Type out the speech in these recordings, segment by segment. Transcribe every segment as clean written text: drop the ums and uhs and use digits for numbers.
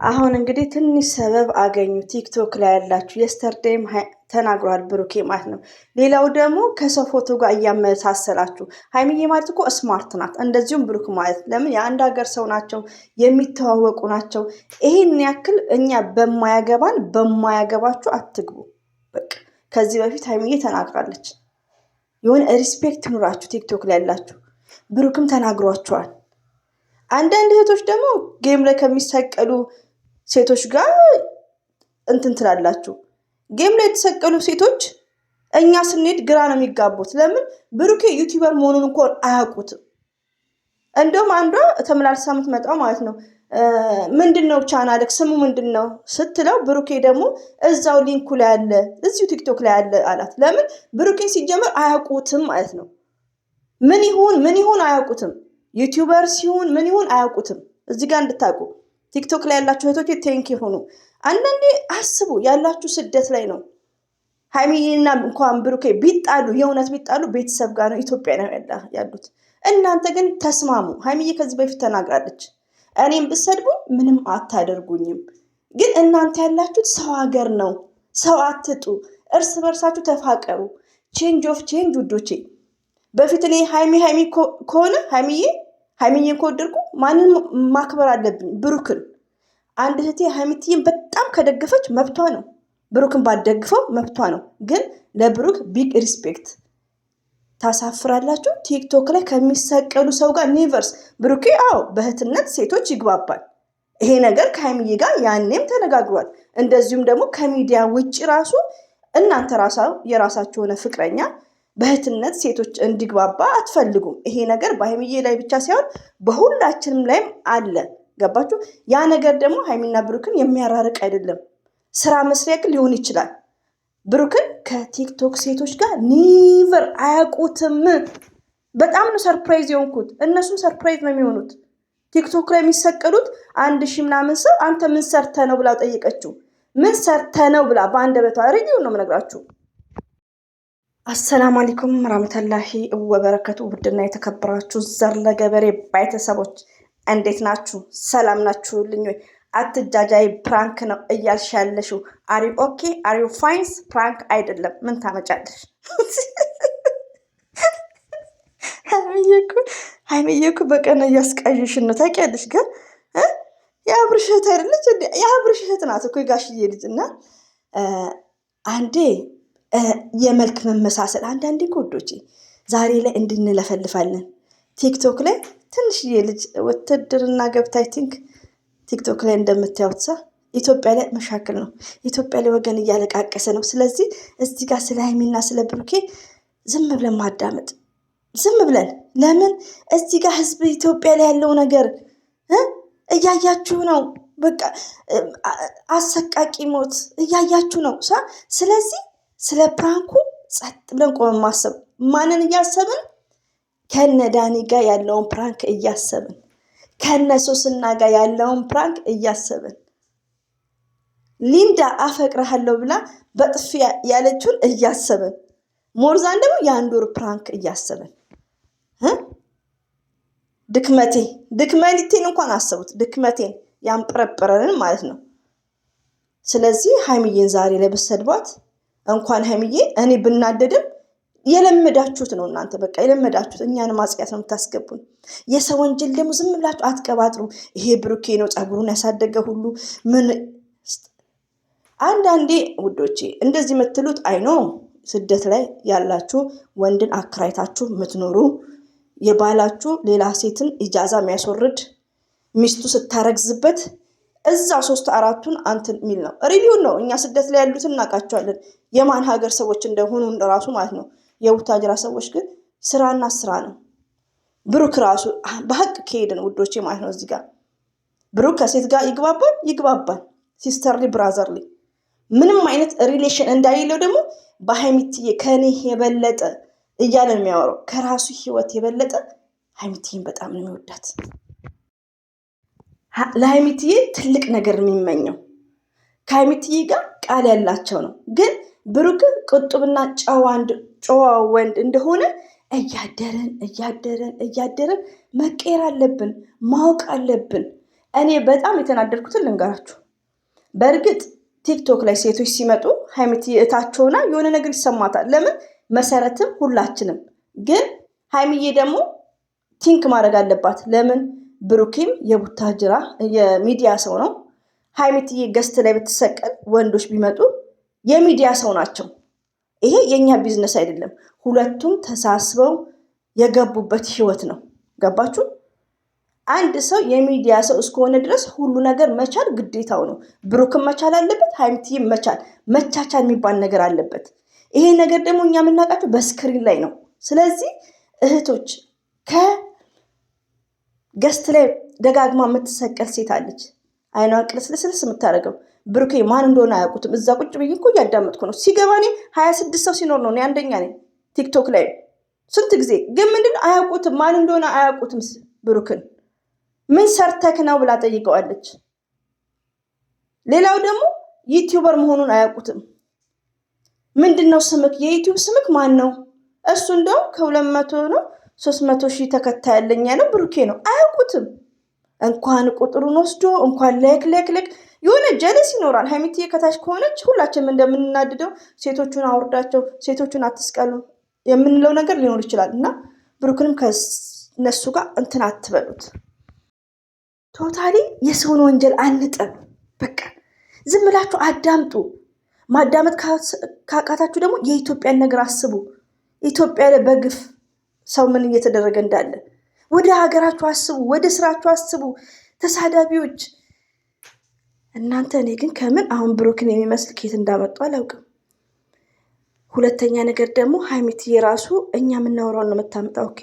አሁን እንግዲህ ትንሽ ሰበብ አገኙ ቲክቶክ ላይ ያላችሁ የስተርዴም ተናግሯል ብሩኬ ማለት ነው። ሌላው ደግሞ ከሰው ፎቶ ጋር እያመሳሰላችሁ ሀይሚዬ ማለት እኮ ስማርት ናት፣ እንደዚሁም ብሩክ ማለት ለምን የአንድ ሀገር ሰው ናቸው፣ የሚተዋወቁ ናቸው። ይሄን ያክል እኛ በማያገባችሁ አትግቡ። በቃ ከዚህ በፊት ሀይሚዬ ተናግራለች። የሆነ ሪስፔክት ኑራችሁ ቲክቶክ ላይ ያላችሁ ብሩክም ተናግሯቸዋል። አንዳንድ እህቶች ደግሞ ጌም ላይ ከሚሰቀሉ ሴቶች ጋር እንትን ትላላችሁ። ጌም ላይ የተሰቀሉ ሴቶች እኛ ስንሄድ ግራ ነው የሚጋቡት። ለምን ብሩኬ ዩቲዩበር መሆኑን እንኳን አያውቁትም። እንደውም አንዷ ተመላልሳ የምትመጣው ማለት ነው ምንድነው ቻናልክ ስሙ ምንድነው ስትለው ብሩኬ ደግሞ እዛው ሊንኩ ላይ አለ እዚሁ ቲክቶክ ላይ አለ አላት። ለምን ብሩኬን ሲጀመር አያውቁትም ማለት ነው። ምን ይሁን አያውቁትም። ዩቲዩበር ሲሆን ምን ይሁን አያውቁትም። እዚህ ጋር እንድታውቁ ቲክቶክ ላይ ያላችሁ እህቶች ቴንክ ይሁኑ። አንዳንዴ አስቡ፣ ያላችሁ ስደት ላይ ነው። ሀይሚና እንኳን ብሩኬ ቢጣሉ የእውነት ቢጣሉ ቤተሰብ ጋር ነው፣ ኢትዮጵያ ነው ያሉት። እናንተ ግን ተስማሙ። ሀይሚዬ ከዚህ በፊት ተናግራለች፣ እኔም ብሰድቡ ምንም አታደርጉኝም፣ ግን እናንተ ያላችሁት ሰው ሀገር ነው። ሰው አትጡ፣ እርስ በርሳችሁ ተፋቀሩ። ቼንጅ ኦፍ ቼንጅ ውዶቼ። በፊት እኔ ሀይሚ ከሆነ ሀይሚዬን ከወደድኩ ማንን ማክበር አለብኝ? ብሩክን። አንድ እህቴ ሀይሚትዬን በጣም ከደገፈች መብቷ ነው፣ ብሩክን ባደግፈው መብቷ ነው። ግን ለብሩክ ቢግ ሪስፔክት። ታሳፍራላችሁ። ቲክቶክ ላይ ከሚሰቀሉ ሰው ጋር ኔቨርስ። ብሩኬ በእህትነት ሴቶች ይግባባል። ይሄ ነገር ከሀይሚዬ ጋር ያኔም ተነጋግሯል። እንደዚሁም ደግሞ ከሚዲያ ውጭ ራሱ እናንተ የራሳችሁ የሆነ ፍቅረኛ በእህትነት ሴቶች እንዲግባባ አትፈልጉም። ይሄ ነገር በሀይሚዬ ላይ ብቻ ሳይሆን በሁላችንም ላይም አለ። ገባችሁ? ያ ነገር ደግሞ ሀይሚና ብሩክን የሚያራርቅ አይደለም። ስራ መስሪያ ግን ሊሆን ይችላል። ብሩክን ከቲክቶክ ሴቶች ጋር ኒቨር አያውቁትም። በጣም ነው ሰርፕራይዝ የሆንኩት። እነሱም ሰርፕራይዝ ነው የሚሆኑት። ቲክቶክ ላይ የሚሰቀሉት 1000 ምናምን ሰው አንተ ምን ሰርተ ነው ብላ ጠየቀችው። ምን ሰርተ ነው ብላ በአንደበቷ ሬዲዮ ነው የምነግራችሁ። አሰላሙ አለይኩም ወራህመቱላሂ ወበረከቱ። ውድና የተከበራችሁ ዘር ለገበሬ ቤተሰቦች እንዴት ናችሁ? ሰላም ናችሁልኝ ወይ? አትጃጃይ፣ ፕራንክ ነው እያልሽ ያለሽው። አሪ ኦኬ አሪ ፋይንስ? ፕራንክ አይደለም። ምን ታመጫለሽ? ሀይሚዬ እኮ በቀን እያስቃዥሽን ነው ታውቂያለሽ። ግን የአብርሽ እህት አይደለች? የአብርሽ እህት ናት እኮ የጋሽዬ ልጅ። እና አንዴ የመልክ መመሳሰል፣ አንዳንዴ ኮዶቼ ዛሬ ላይ እንድንለፈልፋለን። ቲክቶክ ላይ ትንሽዬ ልጅ ውትድርና ገብታ ቲንክ ቲክቶክ ላይ እንደምታዩት ኢትዮጵያ ላይ መሻክል ነው። ኢትዮጵያ ላይ ወገን እያለቃቀሰ ነው። ስለዚህ እዚህ ጋር ስለ ሀይሚና ስለ ብሩኬ ዝም ብለን ማዳመጥ፣ ዝም ብለን ለምን እዚህ ጋር ህዝብ ኢትዮጵያ ላይ ያለው ነገር እያያችሁ ነው። በቃ አሰቃቂ ሞት እያያችሁ ነው። ስለዚህ ስለ ፕራንኩ ጸጥ ብለን ቆመን ማሰብ። ማንን እያሰብን? ከነ ዳኒ ጋር ያለውን ፕራንክ እያሰብን፣ ከነ ሶስና ጋር ያለውን ፕራንክ እያሰብን፣ ሊንዳ አፈቅርሃለሁ ብላ በጥፊ ያለችውን እያሰብን፣ ሞርዛን ደግሞ የአንድ ወር ፕራንክ እያሰብን፣ ድክመቴን እንኳን አሰቡት። ድክመቴን ያንጠረጠረንን ማለት ነው። ስለዚህ ሀይሚዬን ዛሬ ላይ ብትሰድቧት እንኳን ሀይሚዬ እኔ ብናደድም የለመዳችሁት ነው እናንተ። በቃ የለመዳችሁት እኛን ማጽያት ነው የምታስገቡን። የሰው ወንጀል ደግሞ ዝም ብላችሁ አትቀባጥሩ። ይሄ ብሩኬ ነው ፀጉሩን ያሳደገ ሁሉ ምን። አንዳንዴ ውዶቼ እንደዚህ የምትሉት አይኖ ስደት ላይ ያላችሁ ወንድን አከራይታችሁ የምትኖሩ የባላችሁ ሌላ ሴትን ኢጃዛ የሚያስወርድ ሚስቱ ስታረግዝበት እዛው 3-4ቱን አንትን የሚል ነው። ሪቪውን ነው። እኛ ስደት ላይ ያሉትን እናውቃቸዋለን፣ የማን ሀገር ሰዎች እንደሆኑ ራሱ ማለት ነው። የቡታጅራ ሰዎች ግን ስራና ስራ ነው። ብሩክ ራሱ በሀቅ ከሄድን ውዶቼ ማለት ነው። እዚህ ጋር ብሩክ ከሴት ጋር ይግባባል፣ ሲስተርሊ ብራዘርሊ ምንም አይነት ሪሌሽን እንዳይለው ደግሞ በሀይሚትዬ ከኔ የበለጠ እያለ ነው የሚያወራው። ከራሱ ህይወት የበለጠ ሀይሚትዬን በጣም ነው የሚወዳት። ለሀይሚትዬ ትልቅ ነገር የሚመኘው ከሀይሚትዬ ጋር ቃል ያላቸው ነው። ግን ብሩክ ቁጥብና ጨዋ ወንድ እንደሆነ እያደረን መቀየር አለብን፣ ማወቅ አለብን። እኔ በጣም የተናደድኩትን ልንገራችሁ። በእርግጥ ቲክቶክ ላይ ሴቶች ሲመጡ ሀይሚቲ እታቸውና የሆነ ነገር ይሰማታል። ለምን መሰረትም ሁላችንም ግን ሀይሚዬ ደግሞ ቲንክ ማድረግ አለባት። ለምን ብሩኬም የቡታጅራ የሚዲያ ሰው ነው። ሀይሚትዬ ገስት ላይ ብትሰቀል ወንዶች ቢመጡ የሚዲያ ሰው ናቸው። ይሄ የኛ ቢዝነስ አይደለም። ሁለቱም ተሳስበው የገቡበት ህይወት ነው። ገባችሁ? አንድ ሰው የሚዲያ ሰው እስከሆነ ድረስ ሁሉ ነገር መቻል ግዴታው ነው። ብሩክም መቻል አለበት፣ ሀይሚትዬም መቻቻል የሚባል ነገር አለበት። ይሄ ነገር ደግሞ እኛ የምናውቃቸው በስክሪን ላይ ነው። ስለዚህ እህቶች ከገስት ላይ ደጋግማ የምትሰቀል ሴት አለች። አይኗን ቅልስልስልስ የምታደርገው ብሩኬ ማን እንደሆነ አያውቁትም። እዛ ቁጭ ብዬ እኮ እያዳመጥኩ ነው። ሲገባ እኔ 26 ሰው ሲኖር ነው እኔ አንደኛ ነኝ ቲክቶክ ላይ ስንት ጊዜ። ግን ምንድነው አያውቁትም፣ ማን እንደሆነ አያውቁትም። ብሩክን ምን ሰርተክ ነው ብላ ጠይቀዋለች። ሌላው ደግሞ ዩቲዩበር መሆኑን አያውቁትም። ምንድነው ስምክ? የዩቲዩብ ስምክ ማን ነው? እሱ እንደው ከ200 ነው 300 ሺህ ተከታይ ያለኝ ያለው ብሩኬ ነው። አያውቁትም። እንኳን ቁጥሩን ወስዶ እንኳን ላይክ የሆነ ጀለስ ይኖራል። ሀይሚትዬ ከታች ከሆነች ሁላችንም እንደምንናድደው ሴቶቹን አውርዳቸው፣ ሴቶቹን አትስቀሉ የምንለው ነገር ሊኖር ይችላል እና ብሩክንም ከነሱ ጋር እንትን አትበሉት። ቶታሊ የሰውን ወንጀል አንጠብ። በቃ ዝም ብላችሁ አዳምጡ። ማዳመጥ ካቃታችሁ ደግሞ የኢትዮጵያን ነገር አስቡ። ኢትዮጵያ ላይ በግፍ ሰው ምን እየተደረገ እንዳለ ወደ ሀገራችሁ አስቡ፣ ወደ ስራችሁ አስቡ። ተሳዳቢዎች እናንተ። እኔ ግን ከምን አሁን ብሩክን የሚመስል ኬት እንዳመጡ አላውቅም። ሁለተኛ ነገር ደግሞ ሀይሚት የራሱ እኛ የምናወራውን ነው የምታመጣው። ኦኬ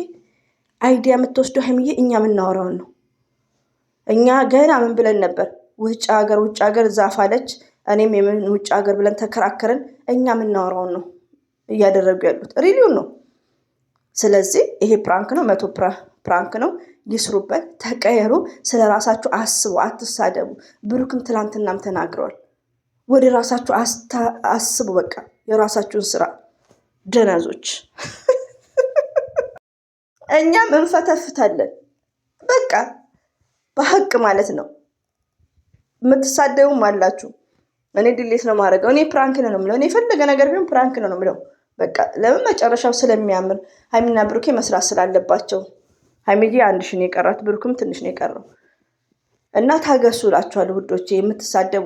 አይዲያ የምትወስደው ሀይሚዬ እኛ የምናወራውን ነው። እኛ ገና ምን ብለን ነበር? ውጭ ሀገር ዛፍ አለች። እኔም የምን ውጭ ሀገር ብለን ተከራከረን። እኛ የምናወራውን ነው እያደረጉ ያሉት፣ ሪሊውን ነው። ስለዚህ ይሄ ፕራንክ ነው፣ 100 ፕራንክ ነው። ይስሩበት፣ ተቀየሩ፣ ስለ ራሳችሁ አስቡ፣ አትሳደቡ። ብሩክም ትላንትናም ተናግረዋል። ወደ ራሳችሁ አስቡ። በቃ የራሳችሁን ስራ ደነዞች። እኛም እንፈተፍታለን። በቃ በሀቅ ማለት ነው። የምትሳደቡም አላችሁ። እኔ ድሌት ነው ማድረገው። እኔ ፕራንክ ነው የምለው። እኔ የፈለገ ነገር ቢሆን ፕራንክ ነው የምለው። በቃ ለምን መጨረሻው ስለሚያምር ሀይሚና ብሩኬ መስራት ስላለባቸው። ሀይሚዬ 1 ሺህ ነው የቀራት፣ ብሩክም ትንሽ ነው የቀረው እና ታገሱ እላችኋለሁ ውዶቼ። የምትሳደቡ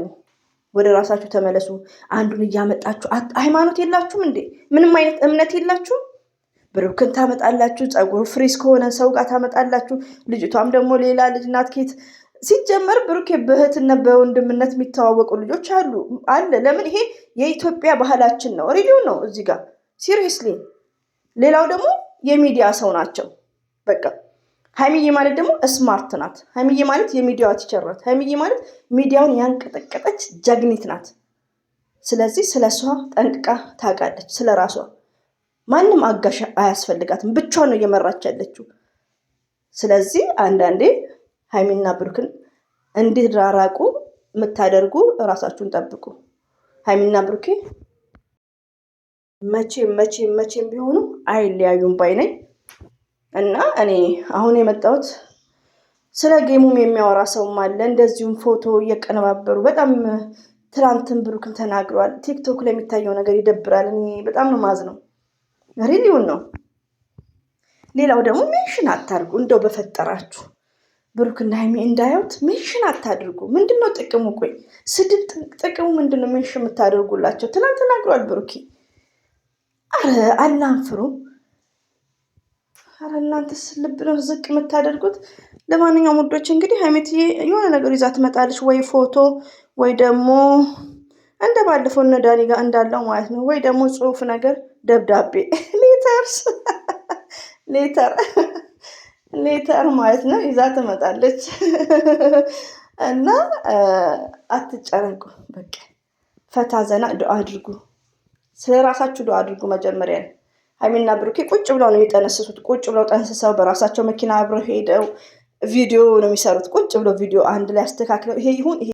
ወደ ራሳችሁ ተመለሱ። አንዱን እያመጣችሁ ሃይማኖት የላችሁም እንዴ? ምንም አይነት እምነት የላችሁም? ብሩክን ታመጣላችሁ፣ ፀጉሩ ፍሪዝ ከሆነ ሰው ጋር ታመጣላችሁ። ልጅቷም ደግሞ ሌላ ልጅ ናት። ኬት ሲጀመር ብሩኬ በእህትነት በወንድምነት የሚተዋወቁ ልጆች አለ። ለምን? ይሄ የኢትዮጵያ ባህላችን ነው። ሪዲዮ ነው እዚህ ጋር ሲሪየስሊ። ሌላው ደግሞ የሚዲያ ሰው ናቸው። በቃ ሀይሚዬ ማለት ደግሞ ስማርት ናት። ሀይሚዬ ማለት የሚዲያዋ ቲቸር ናት። ሀይሚዬ ማለት ሚዲያውን ያንቀጠቀጠች ጀግኒት ናት። ስለዚህ ስለ እሷ ጠንቅቃ ታውቃለች። ስለ ራሷ ማንም አጋሽ አያስፈልጋትም። ብቻዋን ነው እየመራች ያለችው። ስለዚህ አንዳንዴ ሀይሚና ብሩክን እንዲራራቁ የምታደርጉ እራሳችሁን ጠብቁ። ሀይሚና ብሩኬ መቼም ቢሆኑ አይለያዩም ባይ ነኝ። እና እኔ አሁን የመጣሁት ስለ ጌሙም የሚያወራ ሰውም አለ። እንደዚሁም ፎቶ እየቀነባበሩ በጣም ትናንትን ብሩክን ተናግሯል። ቲክቶክ ላይ የሚታየው ነገር ይደብራል። እኔ በጣም ነው ማዝነው። ሪሊውን ነው። ሌላው ደግሞ ሜንሽን አታድርጉ። እንደው በፈጠራችሁ ብሩክና ሀይሚ እንዳያዩት ሜንሽን አታድርጉ። ምንድነው ጥቅሙ? ቆይ ስድብ ጥቅሙ ምንድነው? ሜንሽን የምታደርጉላቸው ትናንት ተናግሯል ብሩኬ። አረ አላንፍሩ። አረ እናንተስ ልብ ነው ዝቅ የምታደርጉት። ለማንኛውም ውዶች እንግዲህ ሀይሚትዬ የሆነ ነገር ይዛ ትመጣለች። ወይ ፎቶ ወይ ደግሞ እንደ ባለፈው እነ ዳኒ ጋር እንዳለው ማለት ነው። ወይ ደግሞ ጽሁፍ ነገር ደብዳቤ ሌተር ማለት ነው ይዛ ትመጣለች። እና አትጨነቁ። በቃ ፈታ ዘና ዱአ አድርጉ። ስለ ራሳችሁ ዱአ አድርጉ። መጀመሪያ ሀይሚና ብሩኬ ቁጭ ብለው ነው የሚጠነስሱት። ቁጭ ብለው ጠንስሰው በራሳቸው መኪና አብረው ሄደው ቪዲዮ ነው የሚሰሩት። ቁጭ ብለው ቪዲዮ አንድ ላይ አስተካክለው ይሄ ይሁን